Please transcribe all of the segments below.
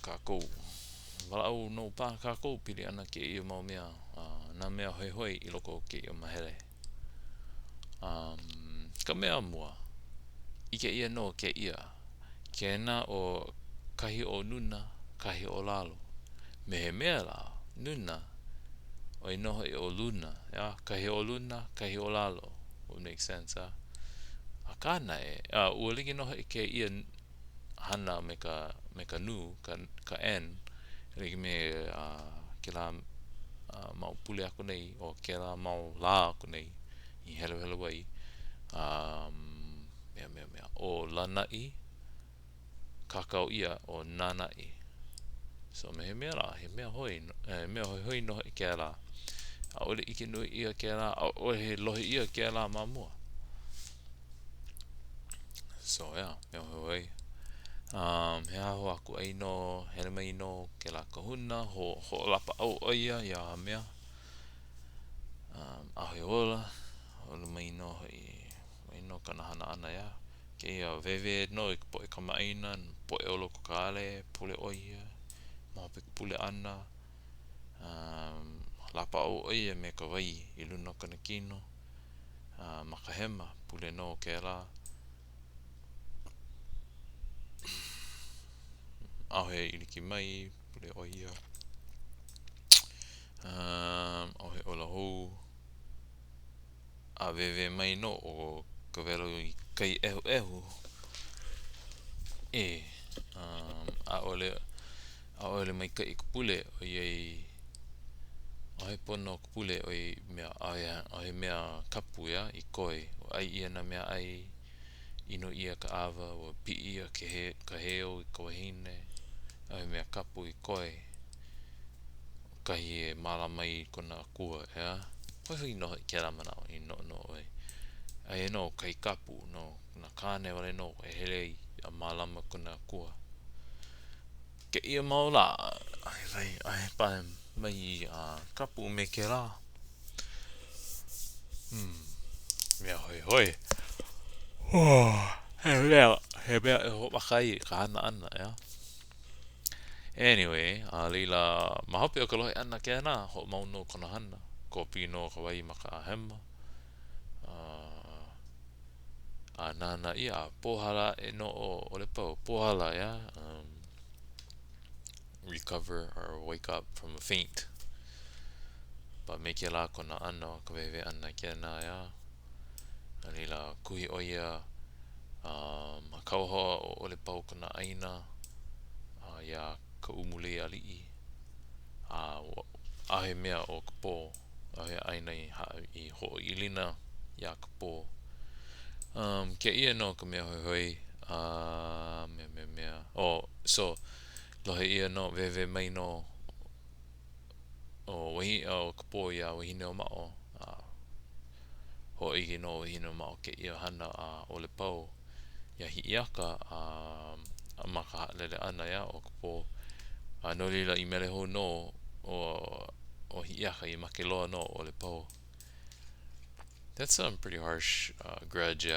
kākou. Walau no pā kākou pili ana ke ia mau mea. Nā mea hoi hoi I loko ke ia mahele. Ka mea mua. Ike ia no ke ia. Kena o kahionuna, kahiolalo. Mehe mea la, nuna. O inoho I o luna. Kahioluna, kahiolalo. Would make sense, Akana ua liki noho I ke ia hana me ka nu, ka N. Liki me ke la mau pule aku nei, o ke la mau la aku nei. I hele wai. Mea. O Lanai, kakao ia o Nanai. So me he mea la, he mea hoi, mea hoi noho I ke la. A ole ike nui ia ke la, a ole he lohi ia ke la mamua. So mea hoi. He aho aku ai no, hele mai no ke la kahuna, ho lapa au oia ia mea. Aohe ola, ole mai no I no kana hana ana ia. Ke ia wehewehe no I po kama aina, po olo ko kale, pule oia, mahope pule ana. Lapa au oia me ka wai I luna kana kino. Makahema, pule no ke la. Aohe iliki mai, pule oia. Aohe ola hou. A wehewehe mai no o ka welo I kai ehu. A ole mai kai kupule o iei ahe pono kupule o I mea ahe mea kapu ia I koi. O ai ia na mea ai ino ia ka awa o pi ia ka heo I ka wahine. Ahe mea kapu I koi. Kahi e mala mai kona akua hoi no I ke la manao I no oi. Ai no kai kapu no na kane wale no e hele I a malama kona akua. Ke ia mau la ai pa mai kapu me ke la. Mea hoi. He mea e ho makai ka hana ana Anyway, leila mahope o ka lohi ana ke ana ho mau no kona hana. Ko pino ka wai maka hema. Nana ia pohala e no o ole pau pohala recover or wake up from a faint. But me ke la kona ana ka wehewehe ana ke ana leila kuhi oia kauhoa o ole pau kona aina ia ka umule ali'i ahe mea o ka pō ahe aina I ho ilina ia ka pō ke ia no ka mea hoi mea so lohe ia no wehewehe mai no o ka pō ia wahine o mao ho ike no wahine o mao ke ia hana ole pau ia Hiiaka maka lele ana o ka pō no lila I mele ho no o Hiiaka I make loa no ole pau. That's some pretty harsh grudge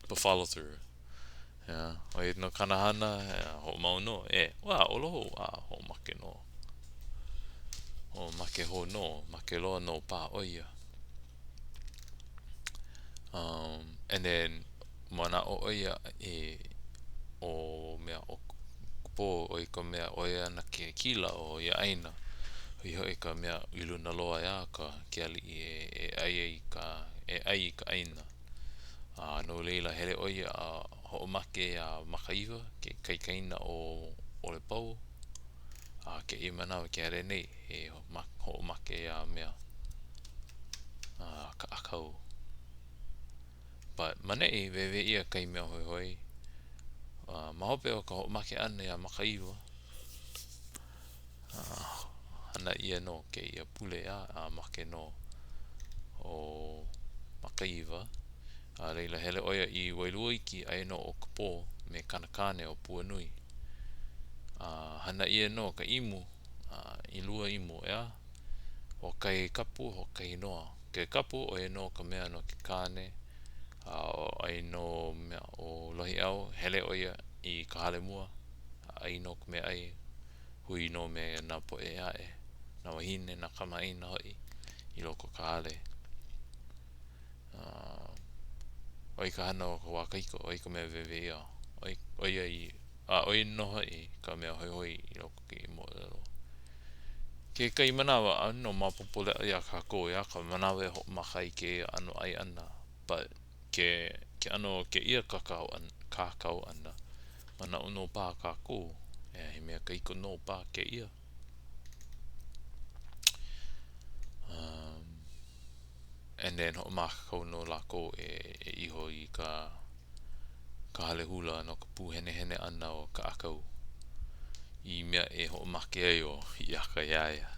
but follow through o I no kanahana ho mau no wa oloho ho make no ho make ho no make loa no pa oia and then mana o oia o mea o po o I ka mea oia na ke kila o ia aina hoi ka mea iluna loa ka ke ali'i e ai ka aina no leila hele oia ho make makaiwa ke kaikaina o ole pau ke I manawa ke here nei ho make mea ka akau but manei wewe ia kai mea hoi mahope o ka ho make ana makaiwa hana ia no ke ia pule make no o makaiwa leila hele oia I wailua iki ai no o ka pō me kanakane o puanui hana ia no ka imu I lua imu o kai kapu ho kai noa ke kapu o no ka mea no ke kane ai no mea o lohi au hele oia I ka hale mua ai no me ai hui no me na po e ae na wahine na kamaina hoi I loko ka ale oi ka hana o ka wakaiko oi ka mea wewe ia oi ai oi noho I ka mea hoi hoi I loko ki Moolelo ke kai manawa ano mapopole ia ka ko ia ka manawa ho makai ke ano ai ana but ke ano ke ia kakao ana mana uno pa ka ko he mea kaiko no pa ke ia and then ho makakau no lako e iho I ka hale hula no ka pu hene ana o ka akau I mea e ho make ai o Hiiaka iaia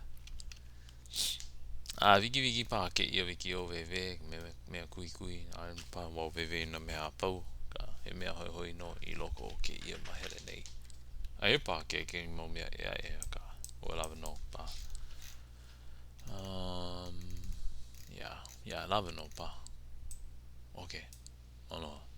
wiki pa ke ia wiki o wewe mea kui a pa wa wewe na mea pau ka he mea hoi hoi no I loko o ke ia mahere nei a e pa ke mo mea e ka o lava no pa yeah lava no pa okay aloha